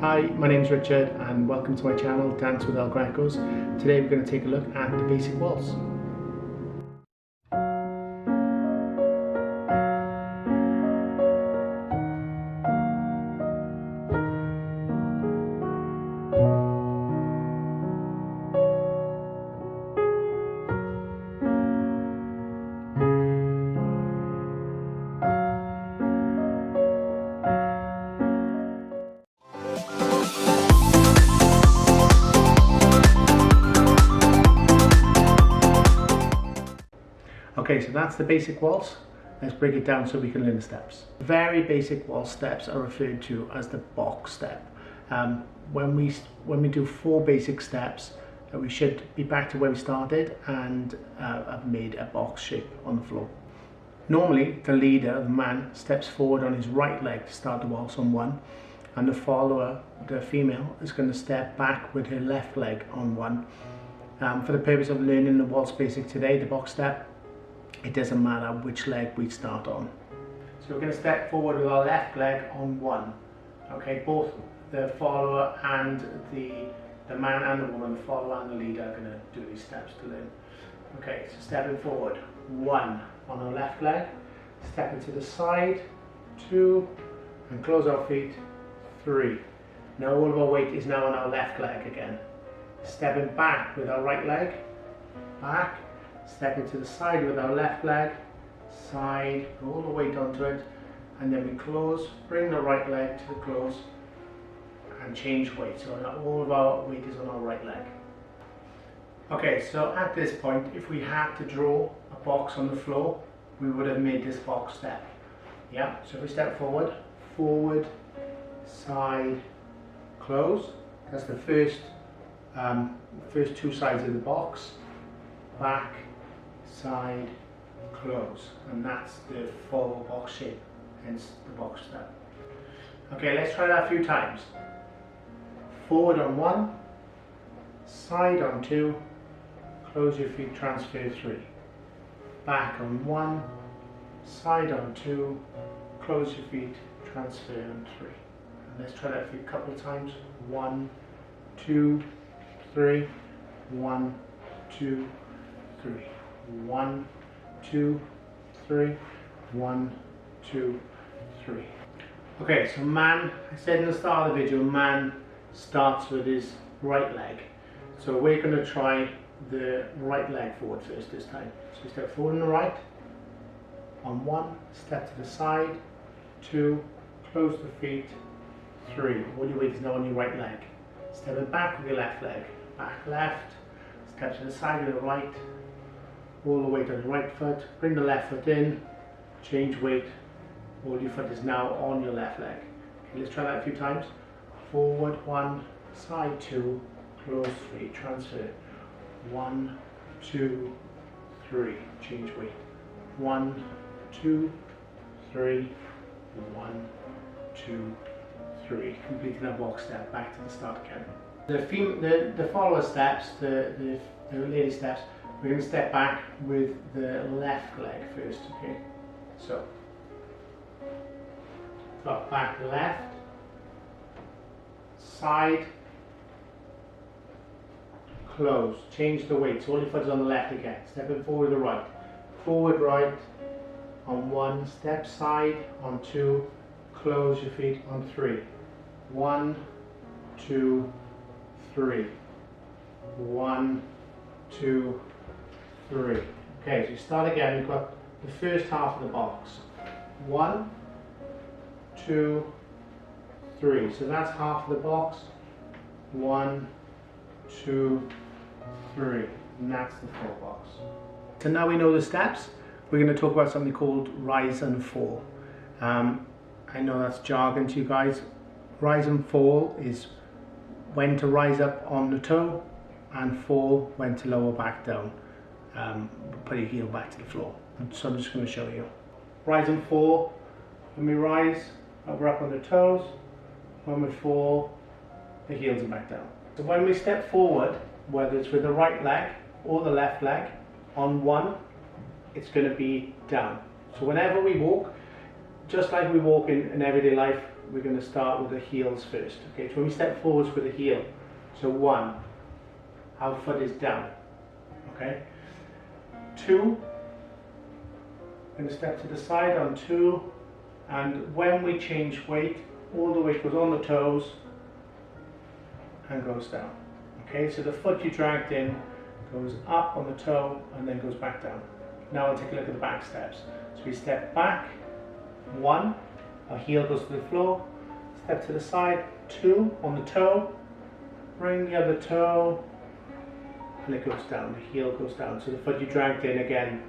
Hi, my name is Richard and welcome to my channel Dance with Our Grecos. Today we're going to take a look at the basic waltz. Okay, so that's the basic waltz. Let's break it down so we can learn the steps. Very basic waltz steps are referred to as the box step. When we do 4 basic steps, we should be back to where we started and have made a box shape on the floor. Normally, the leader, the man, steps forward on his right leg to start the waltz on 1, and the follower, the female, is going to step back with her left leg on 1. For the purpose of learning the waltz basic today, the box step, it doesn't matter which leg we start on. So we're going to step forward with our left leg on 1. Okay, both the follower and the man and the woman, the follower and the leader, are going to do these steps to learn. Okay, so stepping forward, 1 on our left leg, stepping to the side, 2, and close our feet, 3. Now all of our weight is now on our left leg again. Stepping back with our right leg, back, stepping to the side with our left leg, side, roll the weight onto it, and then we close, bring the right leg to the close, and change weight. So all of our weight is on our right leg. Okay, so at this point, if we had to draw a box on the floor, we would have made this box step. Yeah, so if we step forward, forward, side, close. That's the first 2 sides of the box. Back, side, close, and that's the full box shape, hence the box step. Okay, let's try that a few times. Forward on 1, side on 2, close your feet, transfer 3. Back on 1, side on 2, close your feet, transfer on 3. And let's try that a couple of times. 1, 2, 3, 1, 2, 3. 1, 2, 3, 1, 2, 3. Okay, so man, I said in the start of the video, man starts with his right leg. So we're going to try the right leg forward first this time. So step forward on the right, on 1, step to the side, 2, close the feet, 3. All your weight is now on your right leg. Stepping back with your left leg, back left, step to the side with the right, all the weight on the right foot, bring the left foot in, change weight, all your foot is now on your left leg. Okay, let's try that a few times. Forward 1, side 2, close 3, transfer. 1, 2, 3, change weight. 1, 2, 3, 1, 2, 3. Completing our box step, back to the start again. The follower steps, the lady steps, we're going to step back with the left leg first, okay? So back left, side, close, change the weight, so all your foot is on the left again. Stepping forward the right, forward right on 1, step side on 2, close your feet on 3. 1, 2, 3. 1, 2, 3. Okay, so you start again. We've got the first half of the box. 1, 2, 3. So that's half of the box. 1, 2, 3. And that's the full box. So now we know the steps, we're going to talk about something called rise and fall. I know that's jargon to you guys. Rise and fall is when to rise up on the toe, and fall when to lower back down. Put your heel back to the floor. So I'm just going to show you. Rise and fall. When we rise, we're up on the toes. When we fall, the heels are back down. So when we step forward, whether it's with the right leg or the left leg, on 1, it's going to be down. So whenever we walk, just like we walk in everyday life, we're going to start with the heels first. Okay, so when we step forwards with the heel, so 1, our foot is down. Okay, 2, we're going to step to the side on 2, and when we change weight, all the weight goes on the toes and goes down. Okay, so the foot you dragged in goes up on the toe and then goes back down. Now I'll take a look at the back steps. So we step back, 1, our heel goes to the floor, step to the side, 2, on the toe, bring the other toe, and it goes down, the heel goes down. So the foot you dragged in again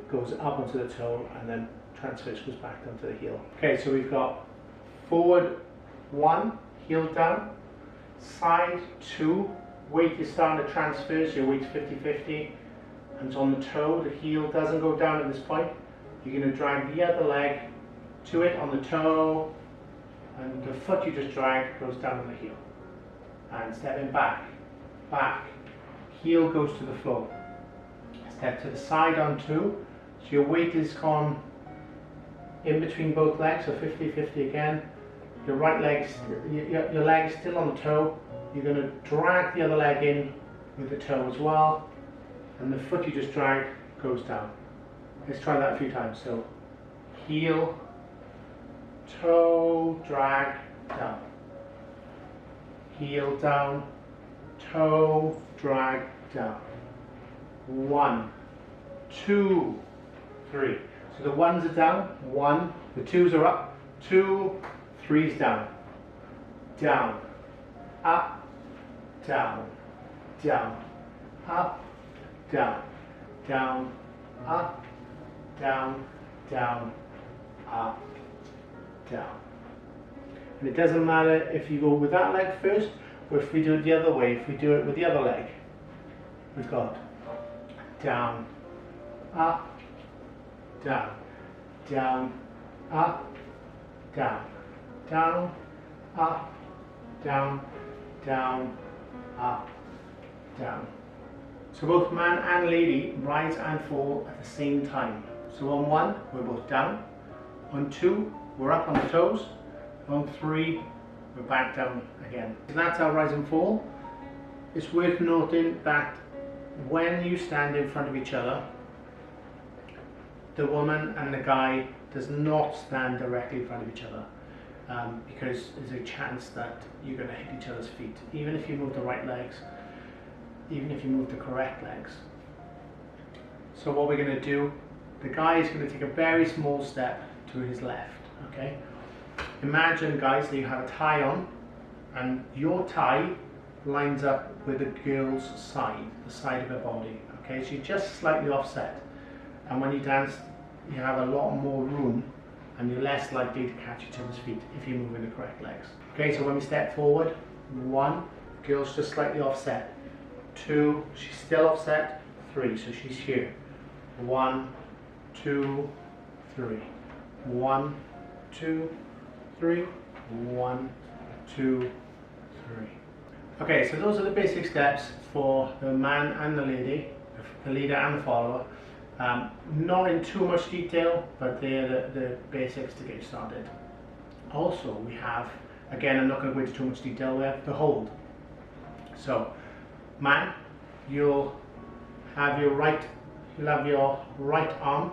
goes up onto the toe and then transfers, goes back down to the heel. Okay, so we've got forward 1, heel down, side 2, weight is starting to transfer, so your weight's 50-50, and it's on the toe, the heel doesn't go down at this point. You're going to drag the other leg to it on the toe, and the foot you just dragged goes down on the heel. And stepping back, back, heel goes to the floor. Step to the side on 2, so your weight is gone in between both legs, so 50-50 again. Your right leg, your leg is still on the toe. You're going to drag the other leg in with the toe as well, and the foot you just dragged goes down. Let's try that a few times. So heel, toe, drag, down. Heel down, toe, drag, down. 1, 2, 3. So the 1s are down, 1, the 2s are up, 2, 3's down, down, up, down, down, up, down, down, up, down, down, up, down. And it doesn't matter if you go with that leg first or if we do it the other way. If we do it with the other leg, we've got down, up, down, down, up, down, down, up, down, down, up, down. So both man and lady rise and fall at the same time. So on 1, we're both down. On 2, we're up on the toes. On 3, we're back down again. So that's our rise and fall. It's worth noting that when you stand in front of each other, the woman and the guy does not stand directly in front of each other, because there's a chance that you're going to hit each other's feet, even if you move the right legs, even if you move the correct legs. So what we're going to do, the guy is going to take a very small step to his left. Okay, imagine, guys, that you have a tie on and your tie lines up with the girl's side, the side of her body. Okay, so you're just slightly offset, and when you dance you have a lot more room and you're less likely to catch each other's feet if you're moving the correct legs. Okay, so when we step forward, 1, girl's just slightly offset, 2, she's still offset, 3, so she's here, 1, 2, 3, 1, 2, 3, 1, 2, 3. Okay, so those are the basic steps for the man and the lady, the leader and the follower. Not in too much detail, but they're the basics to get you started. Also, we have, again, I'm not going to go into too much detail, we have the hold. So, man, you'll have your right arm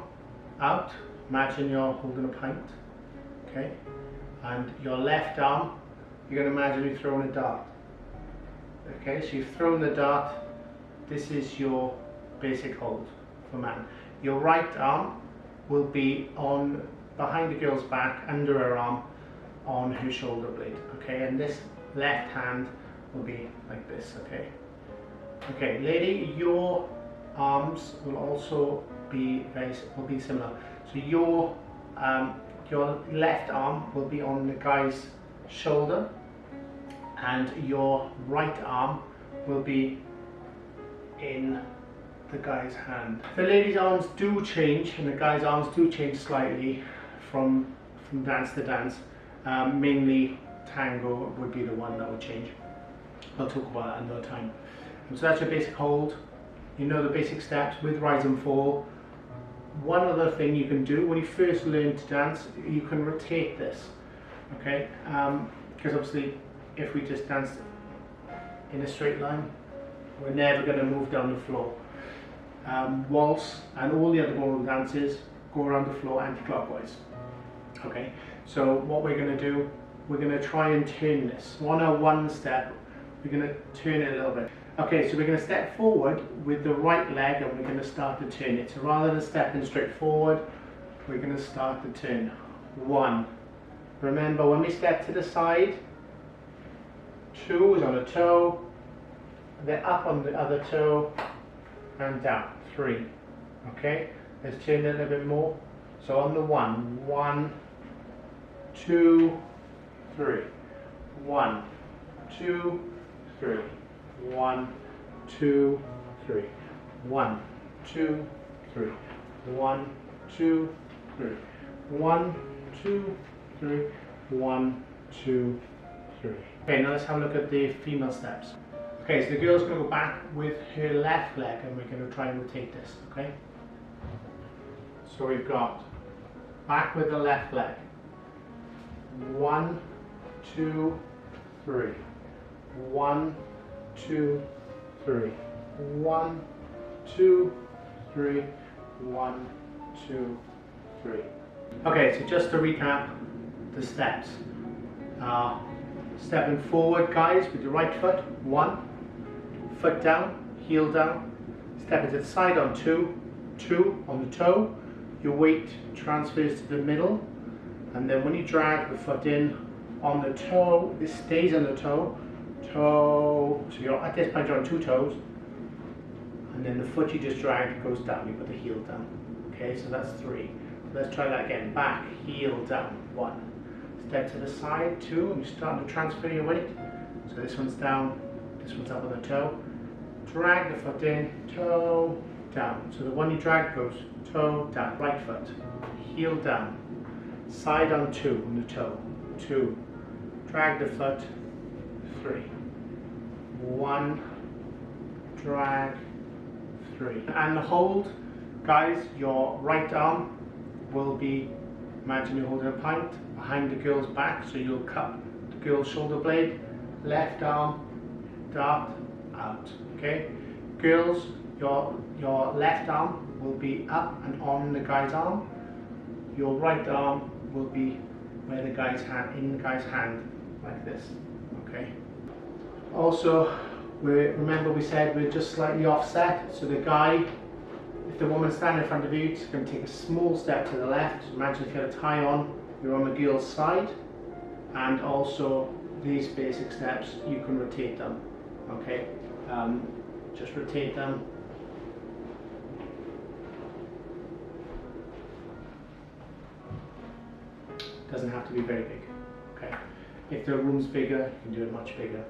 out. Imagine you're holding a pint, okay? And your left arm, you're going to imagine you're throwing a dart. Okay, so you've thrown the dart. This is your basic hold for man. Your right arm will be on behind the girl's back, under her arm, on her shoulder blade. Okay, and this left hand will be like this. Okay. Okay, lady, your arms will also be similar. So your left arm will be on the guy's shoulder, and your right arm will be in the guy's hand. The lady's arms do change and the guy's arms do change slightly from dance to dance. Mainly tango would be the one that would change. I'll talk about that another time. And so that's your basic hold. You know the basic steps with rise and fall. One other thing you can do when you first learn to dance, you can rotate this. okay? Because obviously if we just dance in a straight line, we're never going to move down the floor. Waltz and all the other ballroom dances go around the floor anti-clockwise. Okay, so what we're going to do, we're going to try and turn this. On our one step, we're going to turn it a little bit. Okay, so we're going to step forward with the right leg and we're going to start to turn it. So rather than stepping straight forward, we're going to start to turn. 1. Remember, when we step to the side, 2 is on a toe, then up on the other toe, and down. 3. Okay, let's turn it a little bit more. So on the 1, 1, 2, 3. 1, 2, 3. 1, 2, 3. 1, 2, 3. 1, 2, 3. 1, 2, 3. 1, 2, 3. Okay, now let's have a look at the female steps. Okay, so the girl's going to go back with her left leg and we're going to try and rotate this, okay? So we've got back with the left leg. 1, 2, 3. 1, 2, 3. 1, 2, 3. 1, 2, 3. Okay, so just to recap the steps. Stepping forward, guys, with your right foot. 1. Foot down, heel down. Stepping to the side on 2. 2 on the toe. Your weight transfers to the middle. And then when you drag the foot in on the toe, this stays on the toe. Toe. So you're at this point you're on 2 toes. And then the foot you just dragged goes down. You put the heel down. Okay, so that's 3. Let's try that again. Back, heel down. 1. Step to the side, 2, and you start to transfer your weight. So this one's down, this one's up on the toe. Drag the foot in, toe, down. So the one you drag goes toe, down, right foot, heel down, side on 2 on the toe, 2. Drag the foot, 3. 1, drag, 3. And hold, guys, your right arm will be, imagine you're holding a pint behind the girl's back, so you'll cup the girl's shoulder blade, left arm, dart, out, okay? Girls, your left arm will be up and on the guy's arm, your right arm will be where the guy's hand, in the guy's hand, like this, okay? Also, remember we said we're just slightly offset, so the guy, if the woman's standing in front of you, it's going to take a small step to the left. So imagine if you had a tie on, you're on the girl's side, and also these basic steps, you can rotate them, okay? Just rotate them. Doesn't have to be very big, okay? If the room's bigger, you can do it much bigger.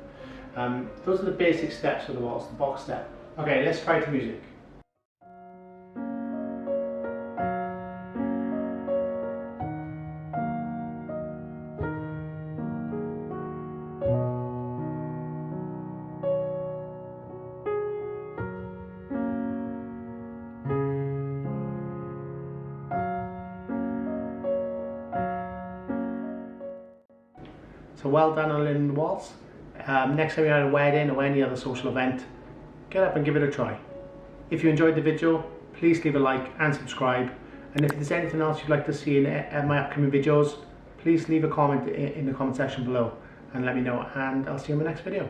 Those are the basic steps for the waltz, the box step. Okay, let's try to music. So well done on learning the waltz. Next time you're at a wedding or any other social event, get up and give it a try. If you enjoyed the video, please leave a like and subscribe. And if there's anything else you'd like to see in my upcoming videos, please leave a comment in the comment section below and let me know, and I'll see you in the next video.